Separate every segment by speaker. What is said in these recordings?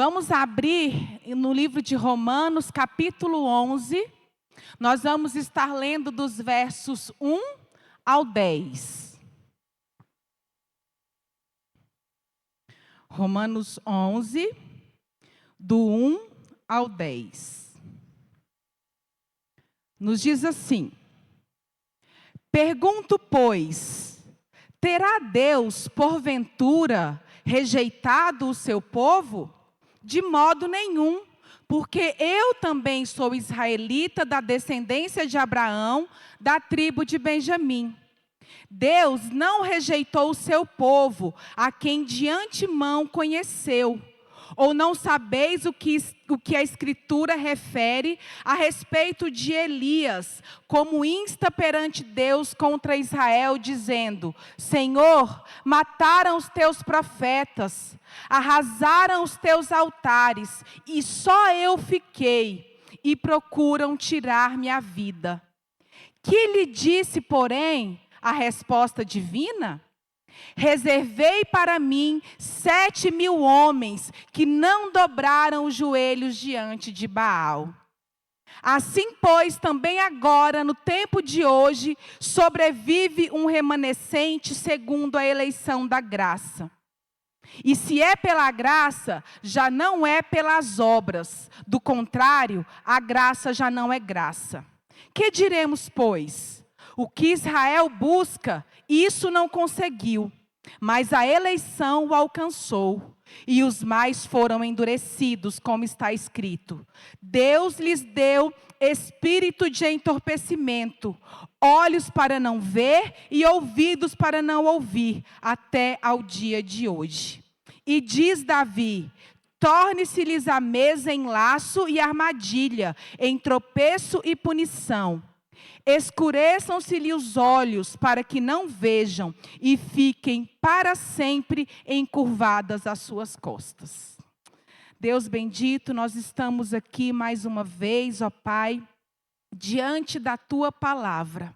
Speaker 1: Vamos abrir no livro de Romanos, capítulo 11. Nós vamos estar lendo dos versos 1 ao 10. Romanos 11, do 1 ao 10. Nos diz assim: Pergunto, pois, terá Deus, porventura, rejeitado o seu povo? De modo nenhum, porque eu também sou israelita da descendência de Abraão, da tribo de Benjamim. Deus não rejeitou o seu povo, a quem de antemão conheceu. Ou não sabeis o que a Escritura refere a respeito de Elias, como insta perante Deus contra Israel, dizendo: Senhor, mataram os teus profetas, arrasaram os teus altares, e só eu fiquei, e procuram tirar minha vida. Que lhe disse, porém, a resposta divina? Reservei para mim 7.000 homens que não dobraram os joelhos diante de Baal. Assim, pois, também agora, no tempo de hoje, sobrevive um remanescente segundo a eleição da graça. E se é pela graça, já não é pelas obras. Do contrário, a graça já não é graça. Que diremos, pois? O que Israel busca, isso não conseguiu, mas a eleição o alcançou, e os mais foram endurecidos, como está escrito. Deus lhes deu espírito de entorpecimento, olhos para não ver e ouvidos para não ouvir, até ao dia de hoje. E diz Davi: torne-se-lhes a mesa em laço e armadilha, em tropeço e punição. Escureçam-se-lhe os olhos para que não vejam e fiquem para sempre encurvadas as suas costas. Deus bendito, nós estamos aqui mais uma vez, ó Pai, diante da Tua palavra.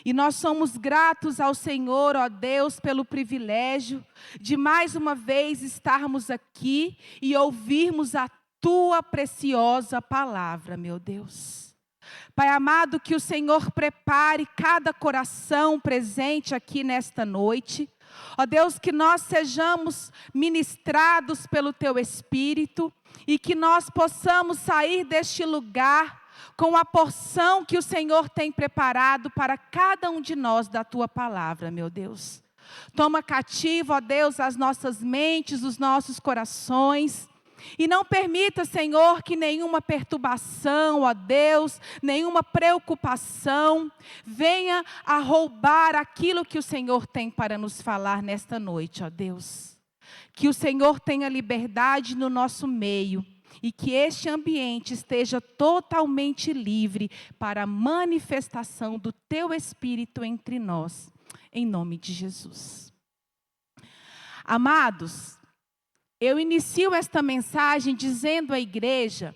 Speaker 1: E nós somos gratos ao Senhor, ó Deus, pelo privilégio de mais uma vez estarmos aqui e ouvirmos a Tua preciosa palavra, meu Deus. Pai amado, que o Senhor prepare cada coração presente aqui nesta noite. Ó Deus, que nós sejamos ministrados pelo Teu Espírito e que nós possamos sair deste lugar com a porção que o Senhor tem preparado para cada um de nós da Tua palavra, meu Deus. Toma cativo, ó Deus, as nossas mentes, os nossos corações. E não permita, Senhor, que nenhuma perturbação, ó Deus, nenhuma preocupação venha a roubar aquilo que o Senhor tem para nos falar nesta noite, ó Deus. Que o Senhor tenha liberdade no nosso meio e que este ambiente esteja totalmente livre para a manifestação do Teu Espírito entre nós, em nome de Jesus. Amados, eu inicio esta mensagem dizendo à igreja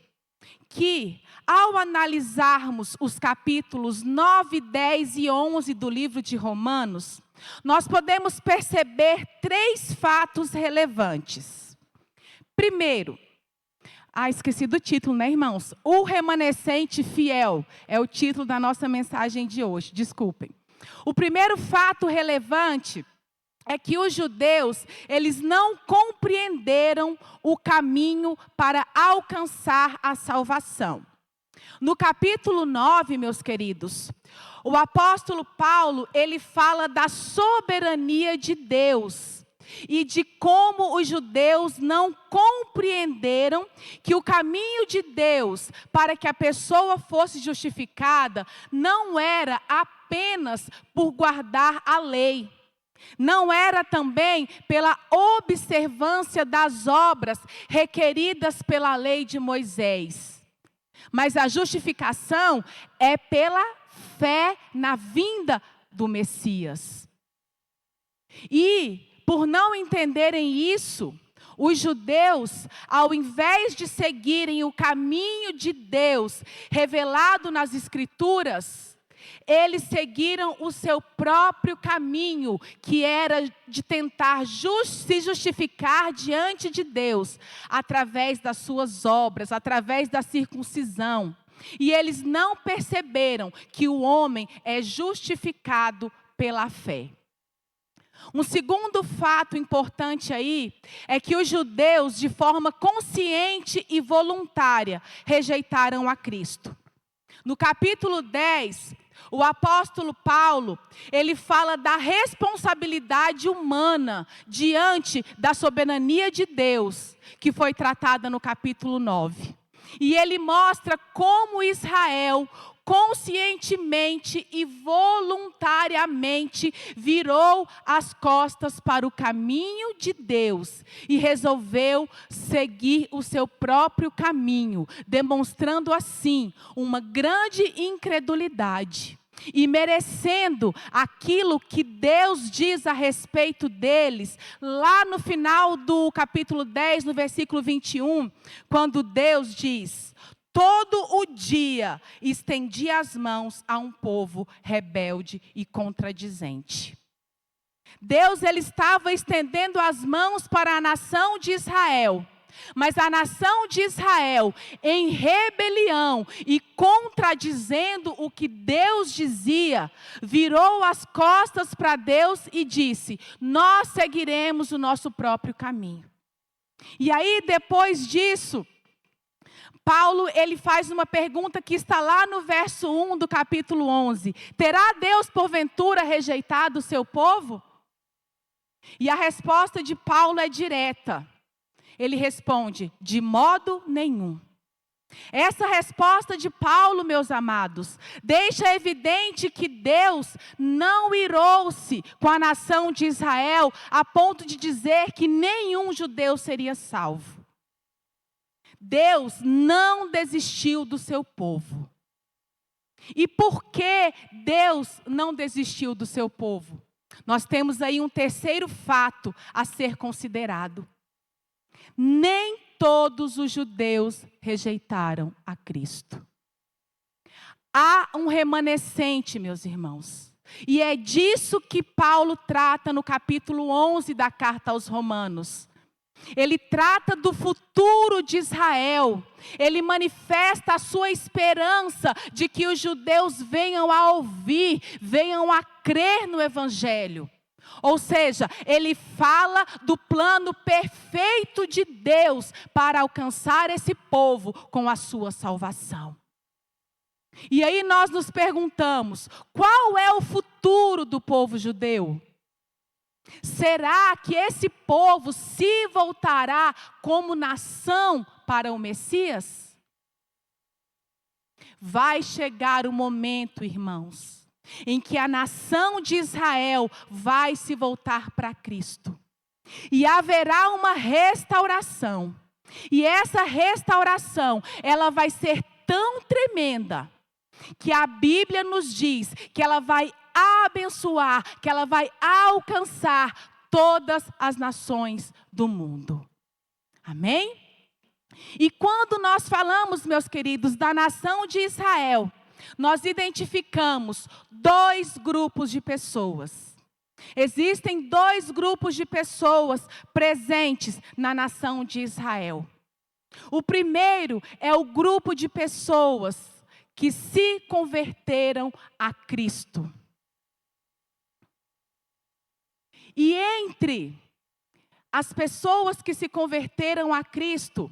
Speaker 1: que, ao analisarmos os capítulos 9, 10 e 11 do livro de Romanos, nós podemos perceber 3 fatos relevantes. Primeiro, esqueci do título, né, irmãos? O remanescente fiel é o título da nossa mensagem de hoje, desculpem. O primeiro fato relevante é que os judeus, eles não compreenderam o caminho para alcançar a salvação. No capítulo 9, meus queridos, o apóstolo Paulo, ele fala da soberania de Deus e de como os judeus não compreenderam que o caminho de Deus para que a pessoa fosse justificada não era apenas por guardar a lei. Não era também pela observância das obras requeridas pela lei de Moisés. Mas a justificação é pela fé na vinda do Messias. E, por não entenderem isso, os judeus, ao invés de seguirem o caminho de Deus revelado nas Escrituras, Eles seguiram o seu próprio caminho, que era de tentar se justificar diante de Deus, através das suas obras, através da circuncisão. E eles não perceberam que o homem é justificado pela fé. Um segundo fato importante aí é que os judeus, de forma consciente e voluntária, rejeitaram a Cristo. No capítulo 10, o apóstolo Paulo, ele fala da responsabilidade humana diante da soberania de Deus, que foi tratada no capítulo 9. E ele mostra como Israel, conscientemente e voluntariamente, virou as costas para o caminho de Deus e resolveu seguir o seu próprio caminho, demonstrando assim uma grande incredulidade e merecendo aquilo que Deus diz a respeito deles, lá no final do capítulo 10, no versículo 21, quando Deus diz: todo o dia estendi as mãos a um povo rebelde e contradizente. Deus, ele estava estendendo as mãos para a nação de Israel. Mas a nação de Israel, em rebelião e contradizendo o que Deus dizia, virou as costas para Deus e disse: nós seguiremos o nosso próprio caminho. E aí, depois disso, Paulo, ele faz uma pergunta que está lá no verso 1 do capítulo 11. Terá Deus, porventura, rejeitado o seu povo? E a resposta de Paulo é direta. Ele responde: de modo nenhum. Essa resposta de Paulo, meus amados, deixa evidente que Deus não irou-se com a nação de Israel a ponto de dizer que nenhum judeu seria salvo. Deus não desistiu do seu povo. E por que Deus não desistiu do seu povo? Nós temos aí um terceiro fato a ser considerado. Nem todos os judeus rejeitaram a Cristo. Há um remanescente, meus irmãos. E é disso que Paulo trata no capítulo 11 da carta aos Romanos. Ele trata do futuro de Israel. Ele manifesta a sua esperança de que os judeus venham a ouvir, venham a crer no Evangelho. Ou seja, ele fala do plano perfeito de Deus para alcançar esse povo com a sua salvação. E aí nós nos perguntamos: qual é o futuro do povo judeu? Será que esse povo se voltará como nação para o Messias? Vai chegar o momento, irmãos, em que a nação de Israel vai se voltar para Cristo. E haverá uma restauração. E essa restauração, ela vai ser tão tremenda, que a Bíblia nos diz que ela vai abençoar, que ela vai alcançar todas as nações do mundo. Amém? E quando nós falamos, meus queridos, da nação de Israel, nós identificamos dois grupos de pessoas. Existem dois grupos de pessoas presentes na nação de Israel. O primeiro é o grupo de pessoas que se converteram a Cristo. E entre as pessoas que se converteram a Cristo,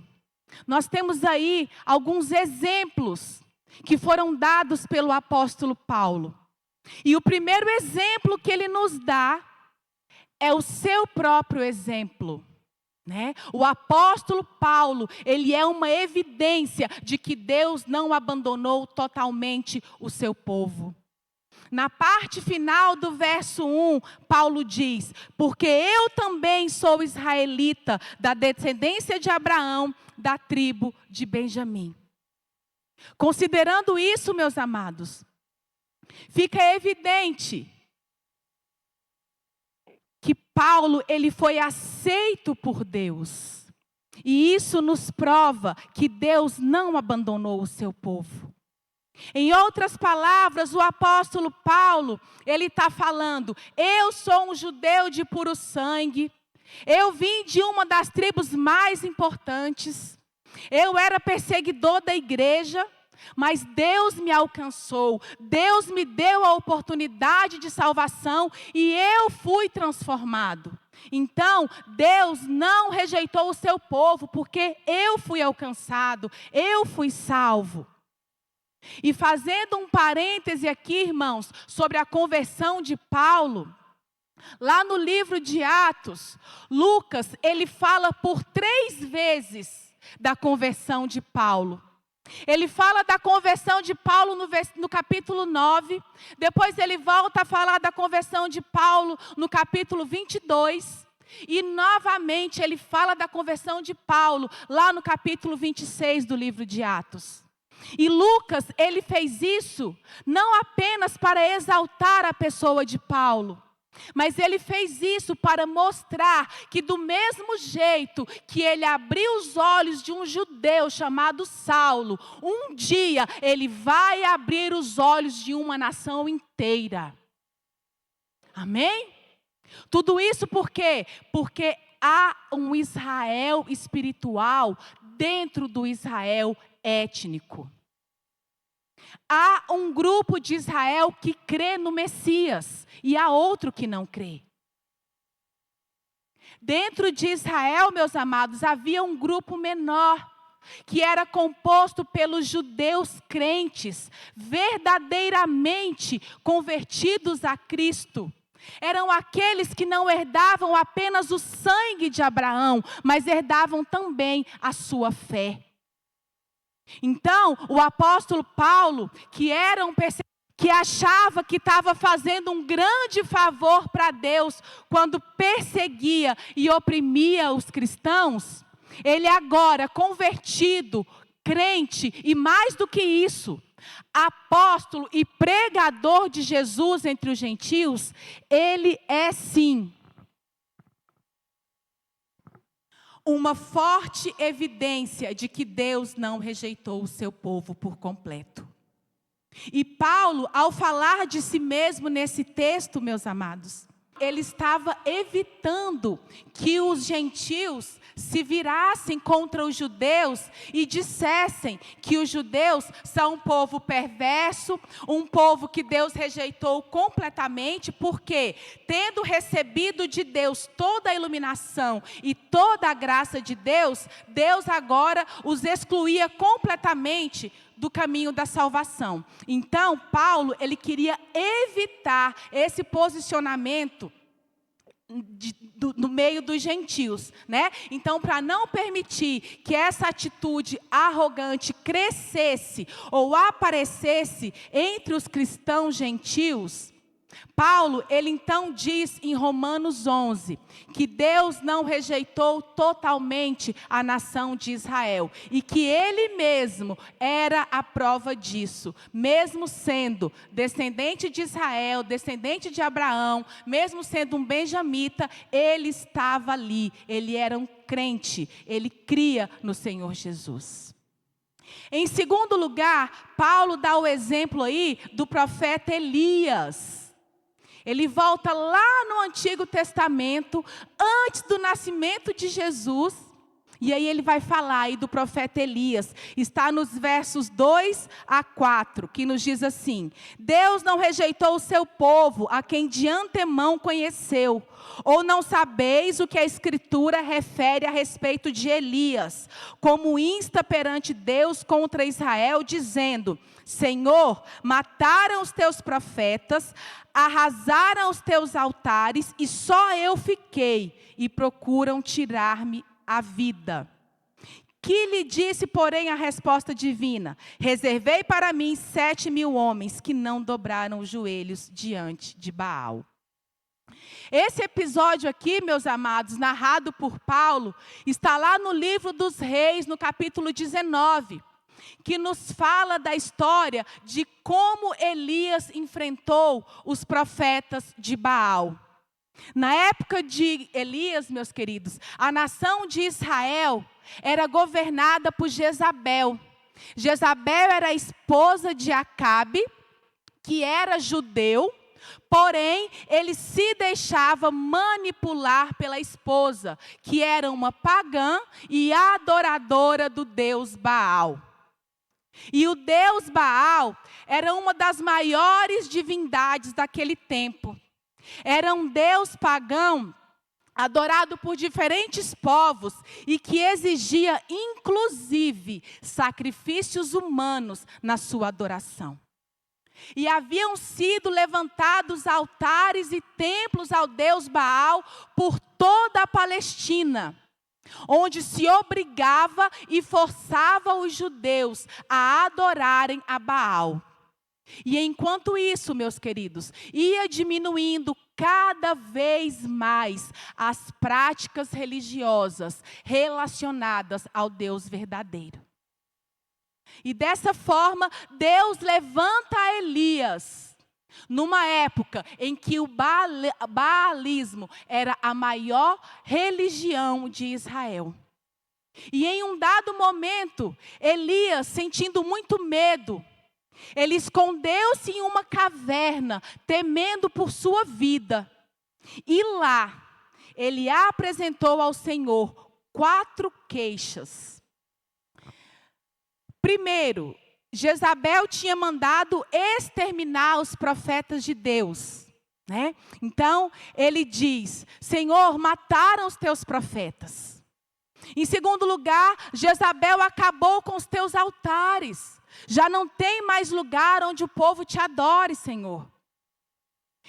Speaker 1: nós temos aí alguns exemplos que foram dados pelo apóstolo Paulo. E o primeiro exemplo que ele nos dá é o seu próprio exemplo, né? O apóstolo Paulo, ele é uma evidência de que Deus não abandonou totalmente o seu povo. Na parte final do verso 1, Paulo diz: porque eu também sou israelita, da descendência de Abraão, da tribo de Benjamim. Considerando isso, meus amados, fica evidente que Paulo, ele foi aceito por Deus. E isso nos prova que Deus não abandonou o seu povo. Em outras palavras, o apóstolo Paulo, ele está falando: eu sou um judeu de puro sangue, eu vim de uma das tribos mais importantes, eu era perseguidor da igreja, mas Deus me alcançou, Deus me deu a oportunidade de salvação e eu fui transformado. Então, Deus não rejeitou o seu povo, porque eu fui alcançado, eu fui salvo. E fazendo um parêntese aqui, irmãos, sobre a conversão de Paulo, lá no livro de Atos, Lucas, ele fala por 3 vezes da conversão de Paulo. Ele fala da conversão de Paulo no capítulo 9, depois ele volta a falar da conversão de Paulo no capítulo 22, e novamente ele fala da conversão de Paulo lá no capítulo 26 do livro de Atos. E Lucas, ele fez isso não apenas para exaltar a pessoa de Paulo, mas ele fez isso para mostrar que do mesmo jeito que ele abriu os olhos de um judeu chamado Saulo, um dia ele vai abrir os olhos de uma nação inteira. Amém? Tudo isso por quê? Porque há um Israel espiritual dentro do Israel étnico. Há um grupo de Israel que crê no Messias e há outro que não crê. Dentro de Israel, meus amados, havia um grupo menor, que era composto pelos judeus crentes, verdadeiramente convertidos a Cristo. Eram aqueles que não herdavam apenas o sangue de Abraão, mas herdavam também a sua fé. Então, o apóstolo Paulo, que era um perseguidor, que achava que estava fazendo um grande favor para Deus quando perseguia e oprimia os cristãos, ele agora convertido, crente e mais do que isso, apóstolo e pregador de Jesus entre os gentios, ele é sim uma forte evidência de que Deus não rejeitou o seu povo por completo. E Paulo, ao falar de si mesmo nesse texto, meus amados, ele estava evitando que os gentios se virassem contra os judeus e dissessem que os judeus são um povo perverso, um povo que Deus rejeitou completamente, porque tendo recebido de Deus toda a iluminação e toda a graça de Deus, Deus agora os excluía completamente do caminho da salvação. Então, Paulo, ele queria evitar esse posicionamento no meio dos gentios, né? Então, para não permitir que essa atitude arrogante crescesse ou aparecesse entre os cristãos gentios, Paulo, ele então diz em Romanos 11, que Deus não rejeitou totalmente a nação de Israel, e que Ele mesmo era a prova disso, mesmo sendo descendente de Israel, descendente de Abraão, mesmo sendo um benjamita, ele estava ali, ele era um crente, ele cria no Senhor Jesus. Em segundo lugar, Paulo dá o exemplo aí do profeta Elias. Ele volta lá no Antigo Testamento, antes do nascimento de Jesus, e aí ele vai falar aí do profeta Elias. Está nos versos 2 a 4, que nos diz assim: Deus não rejeitou o seu povo, a quem de antemão conheceu. Ou não sabeis o que a Escritura refere a respeito de Elias, como insta perante Deus contra Israel, dizendo: Senhor, mataram os teus profetas, arrasaram os teus altares, e só eu fiquei, e procuram tirar-me a vida. Que lhe disse, porém, a resposta divina: reservei para mim 7.000 homens que não dobraram os joelhos diante de Baal. Esse episódio aqui, meus amados, narrado por Paulo, está lá no livro dos Reis, no capítulo 19, que nos fala da história de como Elias enfrentou os profetas de Baal. Na época de Elias, meus queridos, a nação de Israel era governada por Jezabel. Jezabel era a esposa de Acabe, que era judeu, porém, ele se deixava manipular pela esposa, que era uma pagã e adoradora do deus Baal. E o deus Baal era uma das maiores divindades daquele tempo. Era um deus pagão adorado por diferentes povos e que exigia, inclusive, sacrifícios humanos na sua adoração. E haviam sido levantados altares e templos ao deus Baal por toda a Palestina, onde se obrigava e forçava os judeus a adorarem a Baal. E enquanto isso, meus queridos, ia diminuindo cada vez mais as práticas religiosas relacionadas ao Deus verdadeiro. E dessa forma, Deus levanta Elias, numa época em que o baalismo era a maior religião de Israel. E em um dado momento, Elias, sentindo muito medo, ele escondeu-se em uma caverna, temendo por sua vida. E lá, ele apresentou ao Senhor 4 queixas. Primeiro, Jezabel tinha mandado exterminar os profetas de Deus, né? Então, ele diz: Senhor, mataram os teus profetas. Em segundo lugar, Jezabel acabou com os teus altares. Já não tem mais lugar onde o povo te adore, Senhor.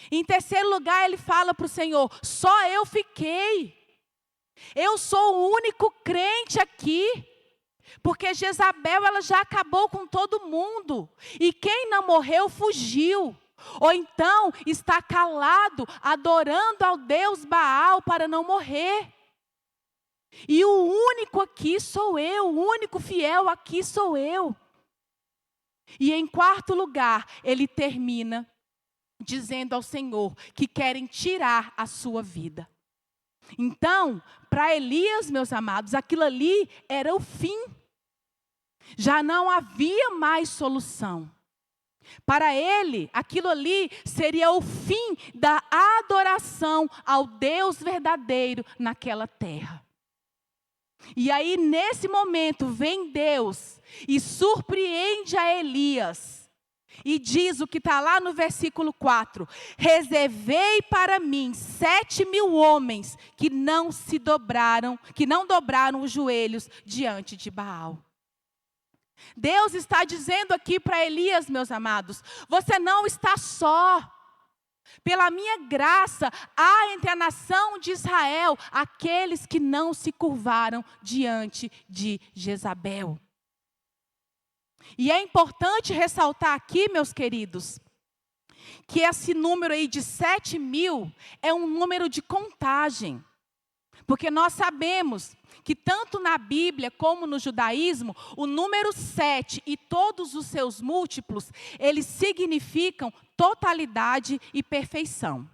Speaker 1: Em terceiro lugar, ele fala para o Senhor: só eu fiquei. Eu sou o único crente aqui. Porque Jezabel, ela já acabou com todo mundo. E quem não morreu, fugiu. Ou então, está calado, adorando ao Deus Baal para não morrer. E o único aqui sou eu, o único fiel aqui sou eu. E em quarto lugar, ele termina dizendo ao Senhor que querem tirar a sua vida. Então, para Elias, meus amados, aquilo ali era o fim. Já não havia mais solução. Para ele, aquilo ali seria o fim da adoração ao Deus verdadeiro naquela terra. E aí, nesse momento, vem Deus e surpreende a Elias. E diz o que está lá no versículo 4. Reservei para mim 7.000 homens que não dobraram os joelhos diante de Baal. Deus está dizendo aqui para Elias, meus amados, você não está só. Pela minha graça, há entre a nação de Israel aqueles que não se curvaram diante de Jezabel. E é importante ressaltar aqui, meus queridos, que esse número aí de 7.000 é um número de contagem. Porque nós sabemos que tanto na Bíblia como no judaísmo, o número 7 e todos os seus múltiplos, eles significam totalidade e perfeição.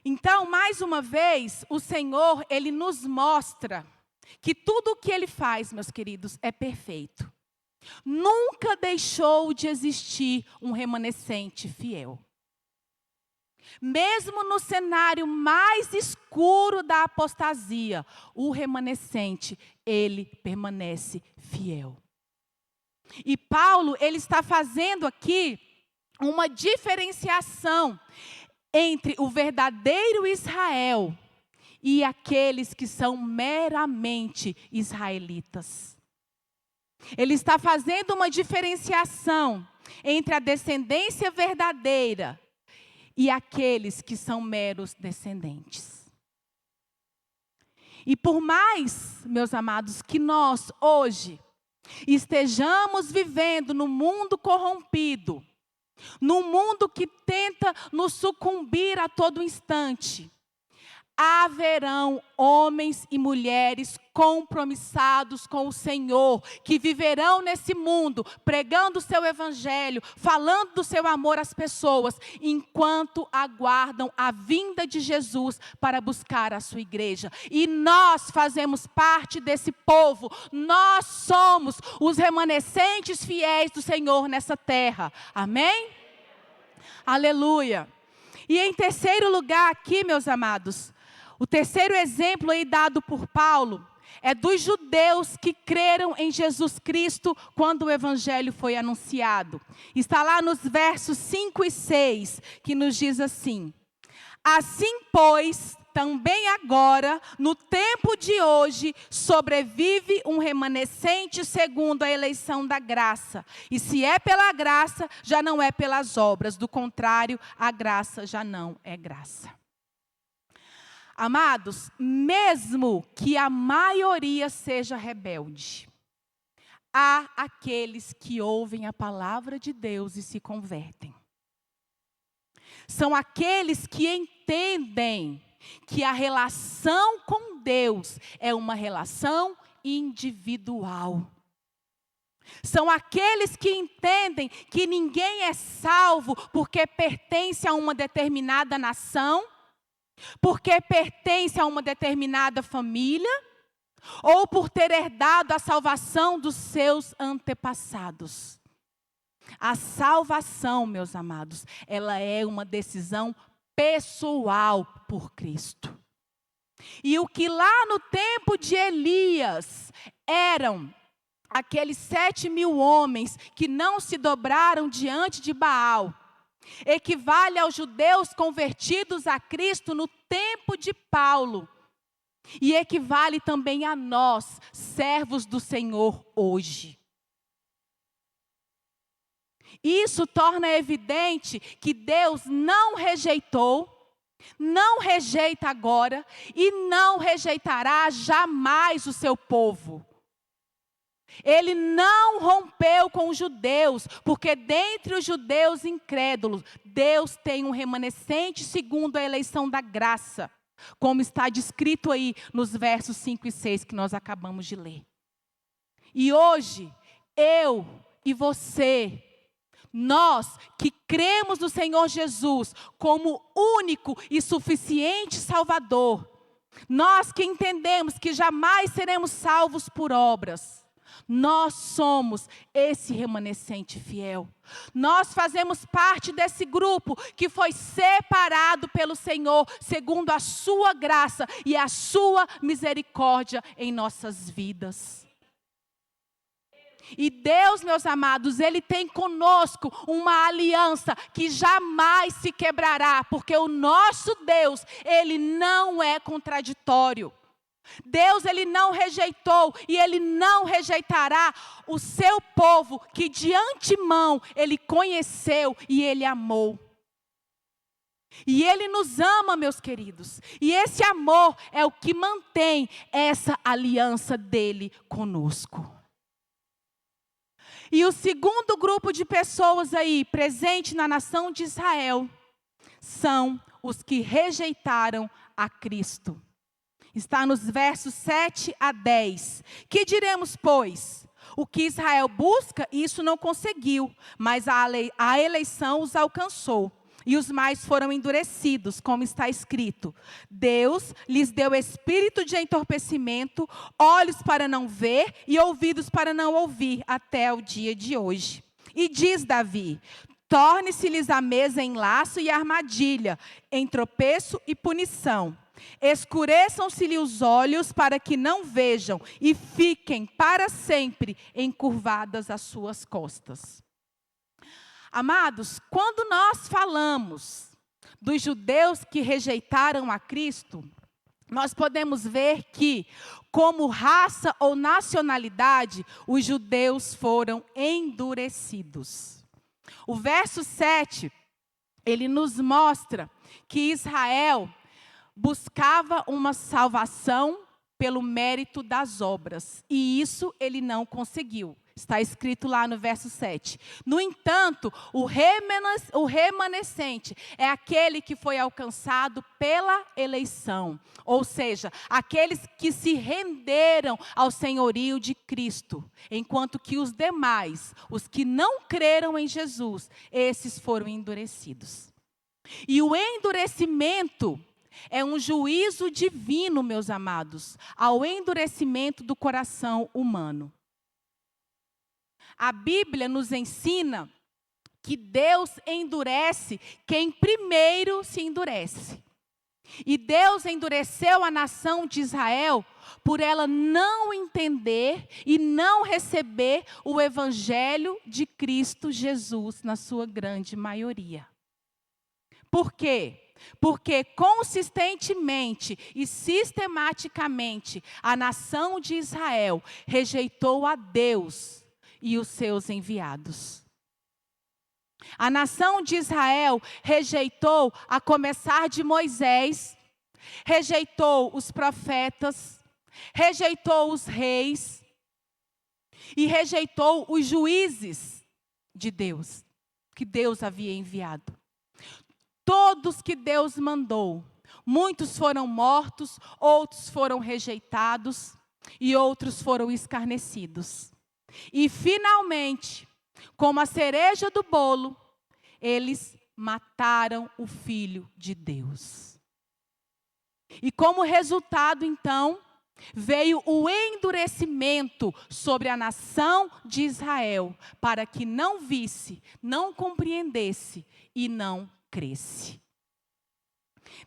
Speaker 1: Então, mais uma vez, o Senhor, Ele nos mostra que tudo o que Ele faz, meus queridos, é perfeito. Nunca deixou de existir um remanescente fiel. Mesmo no cenário mais escuro da apostasia, o remanescente, ele permanece fiel. E Paulo, ele está fazendo aqui uma diferenciação entre o verdadeiro Israel e aqueles que são meramente israelitas. Ele está fazendo uma diferenciação entre a descendência verdadeira e aqueles que são meros descendentes. E por mais, meus amados, que nós hoje estejamos vivendo num mundo corrompido, num mundo que tenta nos sucumbir a todo instante, haverão homens e mulheres compromissados com o Senhor, que viverão nesse mundo, pregando o seu evangelho, falando do seu amor às pessoas, enquanto aguardam a vinda de Jesus para buscar a sua igreja. E nós fazemos parte desse povo, nós somos os remanescentes fiéis do Senhor nessa terra. Amém? Aleluia. E em terceiro lugar aqui, meus amados, o terceiro exemplo aí dado por Paulo é dos judeus que creram em Jesus Cristo quando o evangelho foi anunciado. Está lá nos versos 5 e 6, que nos diz assim: assim, pois, também agora, no tempo de hoje, sobrevive um remanescente segundo a eleição da graça. E se é pela graça, já não é pelas obras. Do contrário, a graça já não é graça. Amados, mesmo que a maioria seja rebelde, há aqueles que ouvem a palavra de Deus e se convertem. São aqueles que entendem que a relação com Deus é uma relação individual. São aqueles que entendem que ninguém é salvo porque pertence a uma determinada nação, porque pertence a uma determinada família, ou por ter herdado a salvação dos seus antepassados. A salvação, meus amados, ela é uma decisão pessoal por Cristo. E o que lá no tempo de Elias eram aqueles 7.000 homens que não se dobraram diante de Baal, equivale aos judeus convertidos a Cristo no tempo de Paulo. E equivale também a nós, servos do Senhor, hoje. Isso torna evidente que Deus não rejeitou, não rejeita agora e não rejeitará jamais o seu povo. Ele não rompeu com os judeus, porque dentre os judeus incrédulos, Deus tem um remanescente segundo a eleição da graça, como está descrito aí nos versos 5 e 6 que nós acabamos de ler. E hoje, eu e você, nós que cremos no Senhor Jesus como único e suficiente Salvador, nós que entendemos que jamais seremos salvos por obras, nós somos esse remanescente fiel. Nós fazemos parte desse grupo que foi separado pelo Senhor, segundo a sua graça e a sua misericórdia em nossas vidas. E Deus, meus amados, Ele tem conosco uma aliança que jamais se quebrará, porque o nosso Deus, Ele não é contraditório. Deus, Ele não rejeitou e Ele não rejeitará o seu povo que de antemão Ele conheceu e Ele amou. E Ele nos ama, meus queridos. E esse amor é o que mantém essa aliança dEle conosco. E o segundo grupo de pessoas aí, presente na nação de Israel, são os que rejeitaram a Cristo. Está nos versos 7 a 10. Que diremos, pois? O que Israel busca, isso não conseguiu, mas a eleição os alcançou. E os mais foram endurecidos, como está escrito. Deus lhes deu espírito de entorpecimento, olhos para não ver e ouvidos para não ouvir, até o dia de hoje. E diz Davi: torne-se-lhes a mesa em laço e armadilha, em tropeço e punição. Escureçam-se-lhe os olhos para que não vejam e fiquem para sempre encurvadas as suas costas. Amados, quando nós falamos dos judeus que rejeitaram a Cristo, nós podemos ver que, como raça ou nacionalidade, os judeus foram endurecidos. O verso 7, ele nos mostra que Israel buscava uma salvação pelo mérito das obras. E isso ele não conseguiu. Está escrito lá no verso 7. No entanto, o remanescente é aquele que foi alcançado pela eleição. Ou seja, aqueles que se renderam ao senhorio de Cristo. Enquanto que os demais, os que não creram em Jesus, esses foram endurecidos. E o endurecimento é um juízo divino, meus amados, ao endurecimento do coração humano. A Bíblia nos ensina que Deus endurece quem primeiro se endurece. E Deus endureceu a nação de Israel por ela não entender e não receber o evangelho de Cristo Jesus na sua grande maioria. Por quê? Porque consistentemente e sistematicamente a nação de Israel rejeitou a Deus e os seus enviados. A nação de Israel rejeitou, a começar de Moisés, rejeitou os profetas, rejeitou os reis e rejeitou os juízes de Deus, que Deus havia enviado. Todos que Deus mandou, muitos foram mortos, outros foram rejeitados e outros foram escarnecidos. E finalmente, como a cereja do bolo, eles mataram o Filho de Deus. E como resultado, então, veio o endurecimento sobre a nação de Israel, para que não visse, não compreendesse e não cresce.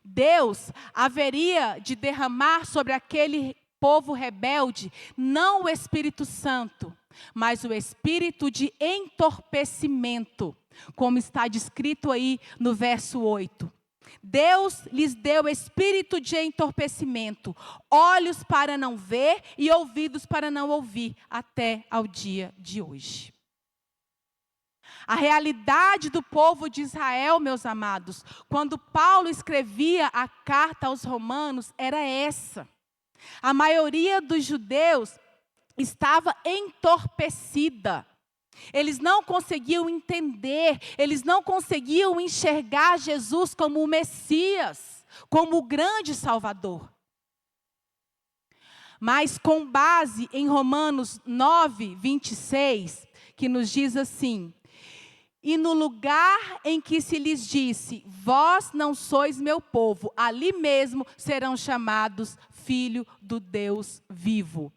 Speaker 1: Deus haveria de derramar sobre aquele povo rebelde, não o Espírito Santo, mas o espírito de entorpecimento, como está descrito aí no verso 8. Deus lhes deu espírito de entorpecimento, olhos para não ver e ouvidos para não ouvir, até ao dia de hoje. A realidade do povo de Israel, meus amados, quando Paulo escrevia a carta aos Romanos, era essa. A maioria dos judeus estava entorpecida. Eles não conseguiam entender, eles não conseguiam enxergar Jesus como o Messias, como o grande Salvador. Mas com base em Romanos 9, 26, que nos diz assim: e no lugar em que se lhes disse, vós não sois meu povo, ali mesmo serão chamados filho do Deus vivo.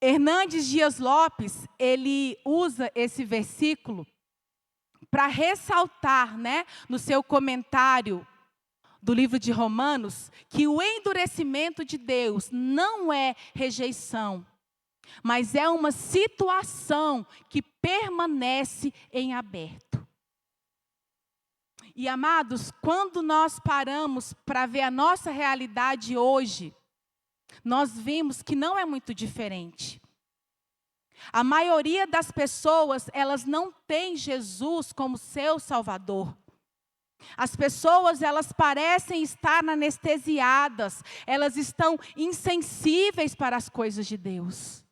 Speaker 1: Hernandes Dias Lopes, ele usa esse versículo para ressaltar, no seu comentário do livro de Romanos, que o endurecimento de Deus não é rejeição, mas é uma situação que permanece em aberto. E amados, quando nós paramos para ver a nossa realidade hoje, nós vimos que não é muito diferente. A maioria das pessoas, elas não têm Jesus como seu Salvador. As pessoas, elas parecem estar anestesiadas, elas estão insensíveis para as coisas de Deus.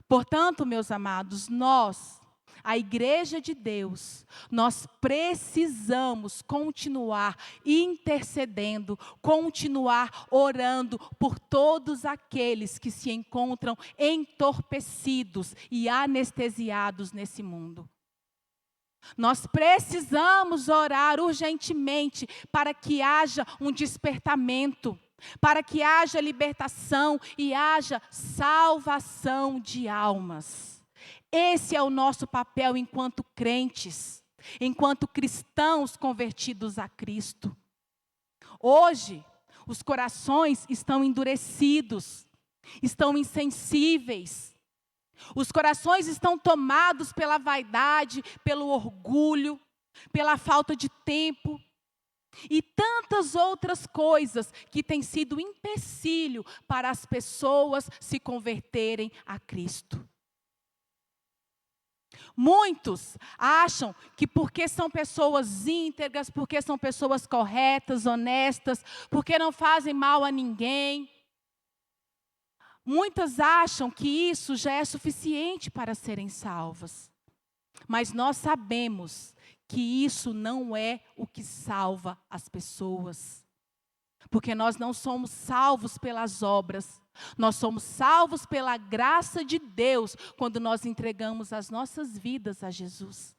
Speaker 1: Portanto, meus amados, nós, a igreja de Deus, nós precisamos continuar intercedendo, continuar orando por todos aqueles que se encontram entorpecidos e anestesiados nesse mundo. Nós precisamos orar urgentemente para que haja um despertamento, para que haja libertação e haja salvação de almas. Esse é o nosso papel enquanto crentes, enquanto cristãos convertidos a Cristo. Hoje, os corações estão endurecidos, estão insensíveis. Os corações estão tomados pela vaidade, pelo orgulho, pela falta de tempo e tantas outras coisas que têm sido empecilho para as pessoas se converterem a Cristo. Muitos acham que porque são pessoas íntegras, porque são pessoas corretas, honestas, porque não fazem mal a ninguém, Muitas acham que isso já é suficiente para serem salvas. Mas nós sabemos que isso não é o que salva as pessoas. Porque nós não somos salvos pelas obras. Nós somos salvos pela graça de Deus quando nós entregamos as nossas vidas a Jesus.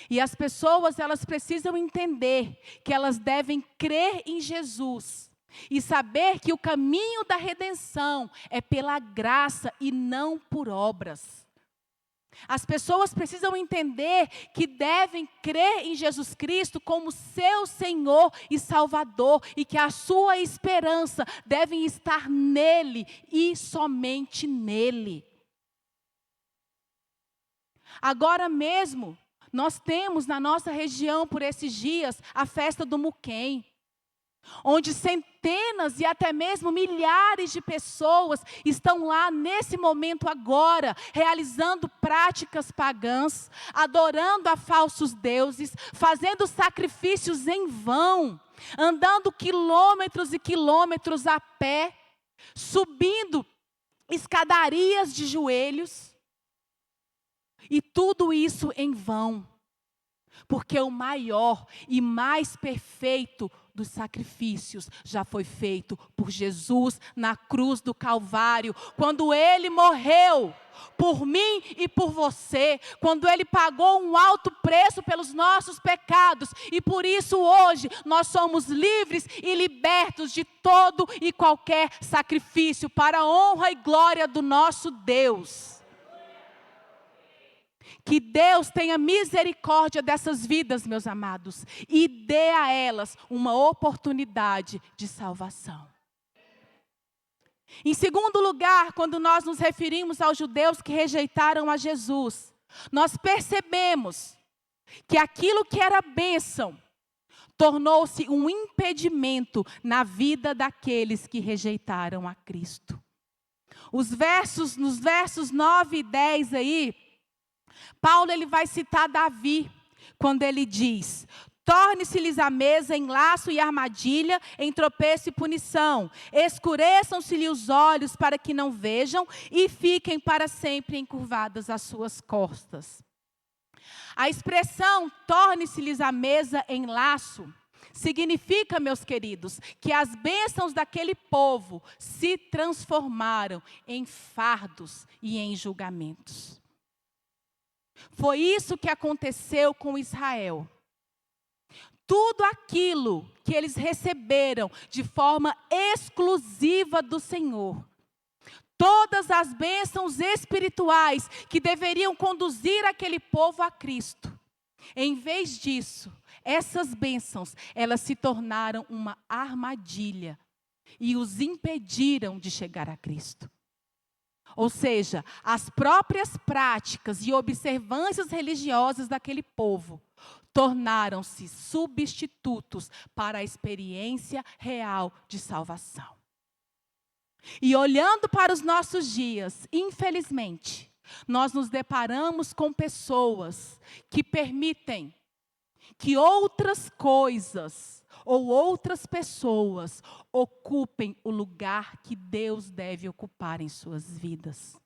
Speaker 1: E as pessoas, elas precisam entender que elas devem crer em Jesus e saber que o caminho da redenção é pela graça e não por obras. As pessoas precisam entender que devem crer em Jesus Cristo como seu Senhor e Salvador e que a sua esperança deve estar nele e somente nele. Agora mesmo, nós temos na nossa região, por esses dias, a festa do Muquem, onde centenas e até mesmo milhares de pessoas estão lá nesse momento agora, realizando práticas pagãs, adorando a falsos deuses, fazendo sacrifícios em vão, andando quilômetros e quilômetros a pé, subindo escadarias de joelhos, e tudo isso em vão, porque o maior e mais perfeito dos sacrifícios já foi feito por Jesus na cruz do Calvário, quando Ele morreu por mim e por você, quando Ele pagou um alto preço pelos nossos pecados, e por isso hoje nós somos livres e libertos de todo e qualquer sacrifício, para a honra e glória do nosso Deus. Que Deus tenha misericórdia dessas vidas, meus amados, e dê a elas uma oportunidade de salvação. Em segundo lugar, quando nós nos referimos aos judeus que rejeitaram a Jesus, nós percebemos que aquilo que era bênção tornou-se um impedimento na vida daqueles que rejeitaram a Cristo. Nos versos 9 e 10 aí, Paulo ele vai citar Davi, quando ele diz: torne-se-lhes a mesa em laço e armadilha, em tropeço e punição. Escureçam-se-lhe os olhos para que não vejam e fiquem para sempre encurvadas as suas costas. A expressão torne-se-lhes a mesa em laço significa, meus queridos, que as bênçãos daquele povo se transformaram em fardos e em julgamentos. Foi isso que aconteceu com Israel. Tudo aquilo que eles receberam de forma exclusiva do Senhor, todas as bênçãos espirituais que deveriam conduzir aquele povo a Cristo, em vez disso, essas bênçãos, elas se tornaram uma armadilha e os impediram de chegar a Cristo. Ou seja, as próprias práticas e observâncias religiosas daquele povo tornaram-se substitutos para a experiência real de salvação. E olhando para os nossos dias, infelizmente, nós nos deparamos com pessoas que permitem que outras coisas ou outras pessoas ocupem o lugar que Deus deve ocupar em suas vidas.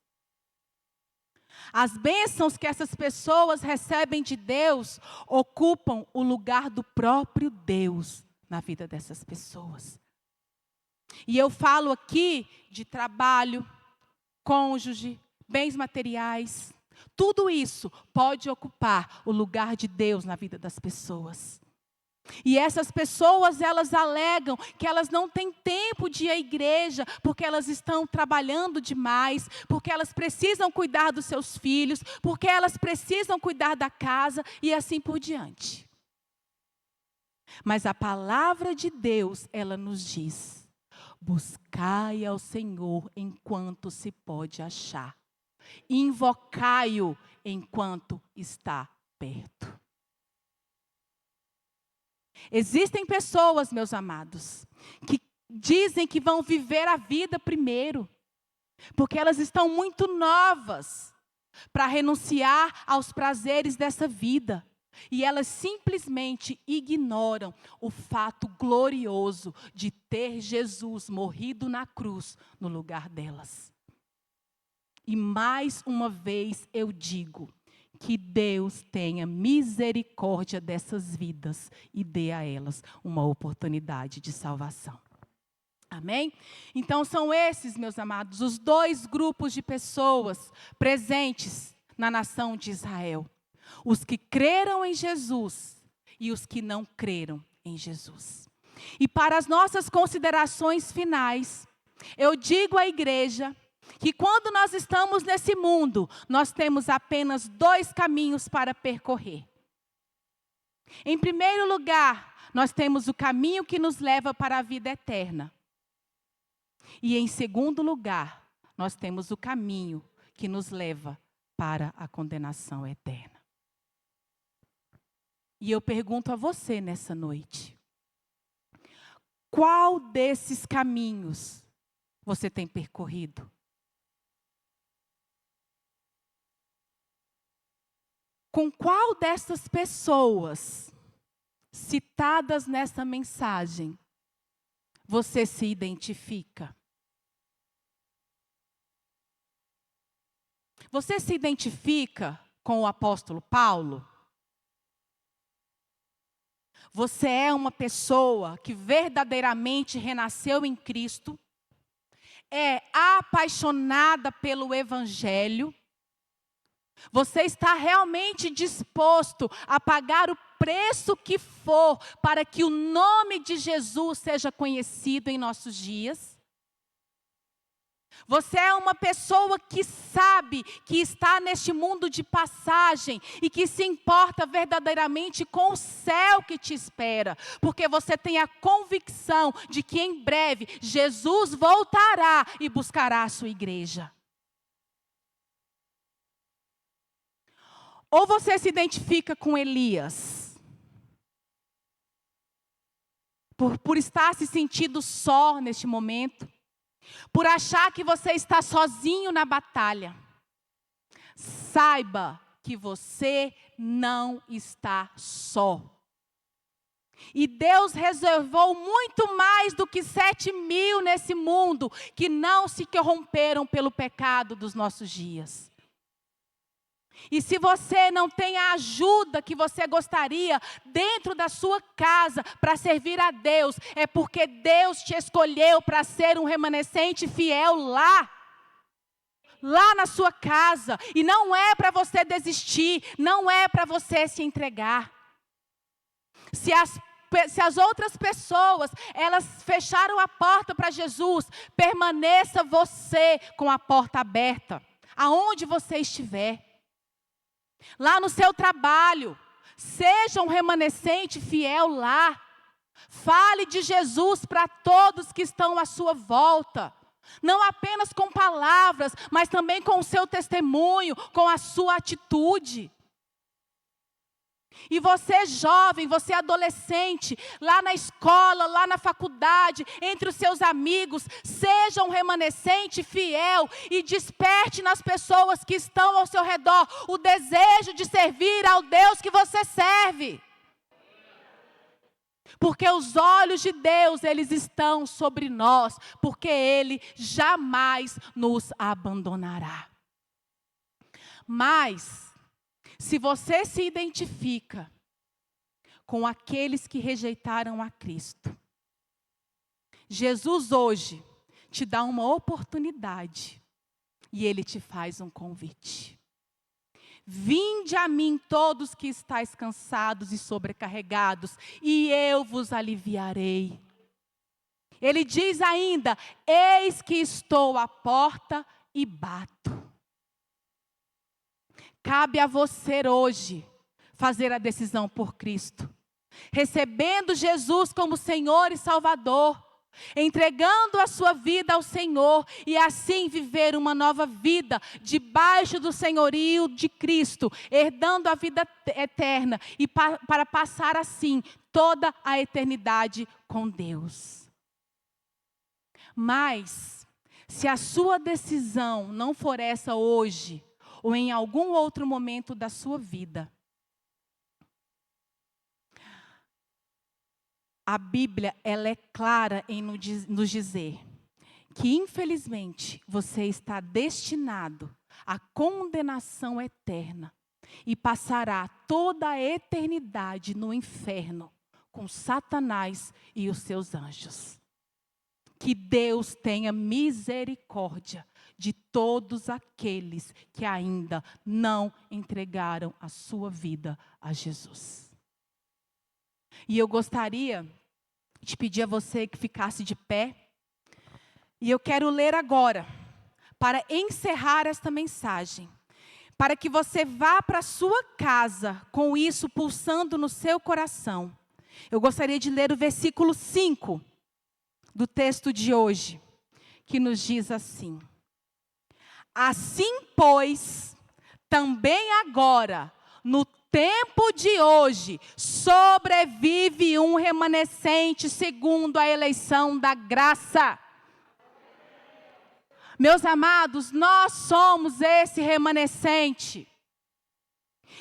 Speaker 1: As bênçãos que essas pessoas recebem de Deus ocupam o lugar do próprio Deus na vida dessas pessoas. E eu falo aqui de trabalho, cônjuge, bens materiais. Tudo isso pode ocupar o lugar de Deus na vida das pessoas. E essas pessoas, elas alegam que elas não têm tempo de ir à igreja, porque elas estão trabalhando demais, porque elas precisam cuidar dos seus filhos, porque elas precisam cuidar da casa e assim por diante. Mas a palavra de Deus, ela nos diz: buscai ao Senhor enquanto se pode achar, invocai-o enquanto está perto. Existem pessoas, meus amados, que dizem que vão viver a vida primeiro, porque elas estão muito novas para renunciar aos prazeres dessa vida. E elas simplesmente ignoram o fato glorioso de ter Jesus morrido na cruz no lugar delas. E mais uma vez eu digo, que Deus tenha misericórdia dessas vidas e dê a elas uma oportunidade de salvação. Amém? Então são esses, meus amados, os dois grupos de pessoas presentes na nação de Israel. Os que creram em Jesus e os que não creram em Jesus. E para as nossas considerações finais, eu digo à igreja que quando nós estamos nesse mundo, nós temos apenas dois caminhos para percorrer. Em primeiro lugar, nós temos o caminho que nos leva para a vida eterna. E em segundo lugar, nós temos o caminho que nos leva para a condenação eterna. E eu pergunto a você nessa noite: qual desses caminhos você tem percorrido? Com qual dessas pessoas citadas nessa mensagem você se identifica? Você se identifica com o apóstolo Paulo? Você é uma pessoa que verdadeiramente renasceu em Cristo, é apaixonada pelo Evangelho? Você está realmente disposto a pagar o preço que for para que o nome de Jesus seja conhecido em nossos dias? Você é uma pessoa que sabe que está neste mundo de passagem e que se importa verdadeiramente com o céu que te espera, porque você tem a convicção de que em breve Jesus voltará e buscará a sua igreja. Ou você se identifica com Elias, por estar se sentindo só neste momento, por achar que você está sozinho na batalha. Saiba que você não está só. E Deus reservou muito mais do que 7.000 nesse mundo que não se corromperam pelo pecado dos nossos dias. E se você não tem a ajuda que você gostaria dentro da sua casa para servir a Deus, é porque Deus te escolheu para ser um remanescente fiel lá na sua casa. E não é para você desistir, não é para você se entregar. Se as outras pessoas, elas fecharam a porta para Jesus, permaneça você com a porta aberta, aonde você estiver. Lá no seu trabalho, seja um remanescente fiel lá. Fale de Jesus para todos que estão à sua volta. Não apenas com palavras, mas também com o seu testemunho, com a sua atitude. E você jovem, você adolescente, lá na escola, lá na faculdade, entre os seus amigos, seja um remanescente fiel e desperte nas pessoas que estão ao seu redor o desejo de servir ao Deus que você serve. Porque os olhos de Deus, eles estão sobre nós, porque Ele jamais nos abandonará. Mas se você se identifica com aqueles que rejeitaram a Cristo, Jesus hoje te dá uma oportunidade e Ele te faz um convite. Vinde a mim todos que estáis cansados e sobrecarregados, e eu vos aliviarei. Ele diz ainda: eis que estou à porta e bato. Cabe a você hoje fazer a decisão por Cristo, recebendo Jesus como Senhor e Salvador, entregando a sua vida ao Senhor e assim viver uma nova vida debaixo do senhorio de Cristo, herdando a vida eterna e para passar assim toda a eternidade com Deus. Mas se a sua decisão não for essa hoje, ou em algum outro momento da sua vida, A Bíblia, ela é clara em nos dizer que, infelizmente, você está destinado à condenação eterna e passará toda a eternidade no inferno com Satanás e os seus anjos. Que Deus tenha misericórdia de todos aqueles que ainda não entregaram a sua vida a Jesus. E eu gostaria de pedir a você que ficasse de pé. E eu quero ler agora, para encerrar esta mensagem, para que você vá para a sua casa com isso pulsando no seu coração. Eu gostaria de ler o versículo 5 do texto de hoje, que nos diz assim: assim, pois, também agora, no tempo de hoje, sobrevive um remanescente segundo a eleição da graça. Meus amados, nós somos esse remanescente.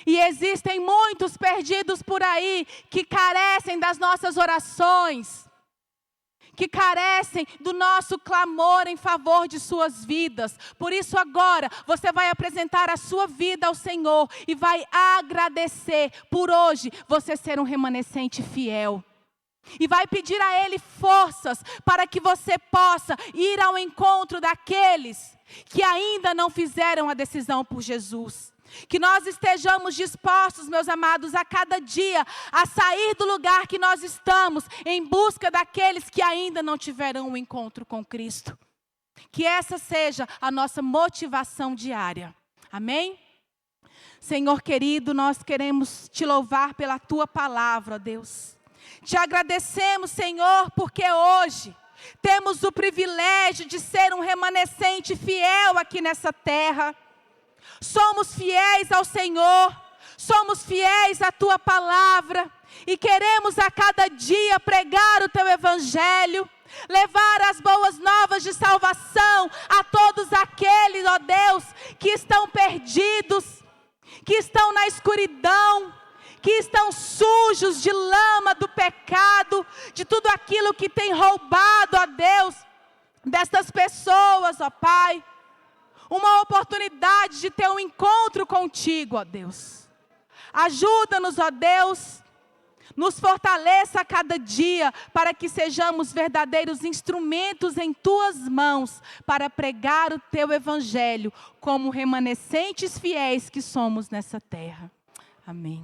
Speaker 1: E existem muitos perdidos por aí que carecem das nossas orações, que carecem do nosso clamor em favor de suas vidas. Por isso agora você vai apresentar a sua vida ao Senhor e vai agradecer por hoje você ser um remanescente fiel. E vai pedir a Ele forças para que você possa ir ao encontro daqueles que ainda não fizeram a decisão por Jesus. Que nós estejamos dispostos, meus amados, a cada dia a sair do lugar que nós estamos em busca daqueles que ainda não tiveram um encontro com Cristo. Que essa seja a nossa motivação diária. Amém? Senhor querido, nós queremos te louvar pela tua palavra, Deus. Te agradecemos, Senhor, porque hoje temos o privilégio de ser um remanescente fiel aqui nessa terra. Somos fiéis ao Senhor, somos fiéis à tua palavra e queremos a cada dia pregar o teu evangelho, levar as boas novas de salvação a todos aqueles, ó Deus, que estão perdidos, que estão na escuridão, que estão sujos de lama do pecado, de tudo aquilo que tem roubado, ó Deus, destas pessoas, ó Pai. Uma oportunidade de ter um encontro contigo, ó Deus. Ajuda-nos, ó Deus, nos fortaleça a cada dia, para que sejamos verdadeiros instrumentos em tuas mãos, para pregar o teu evangelho, como remanescentes fiéis que somos nessa terra. Amém.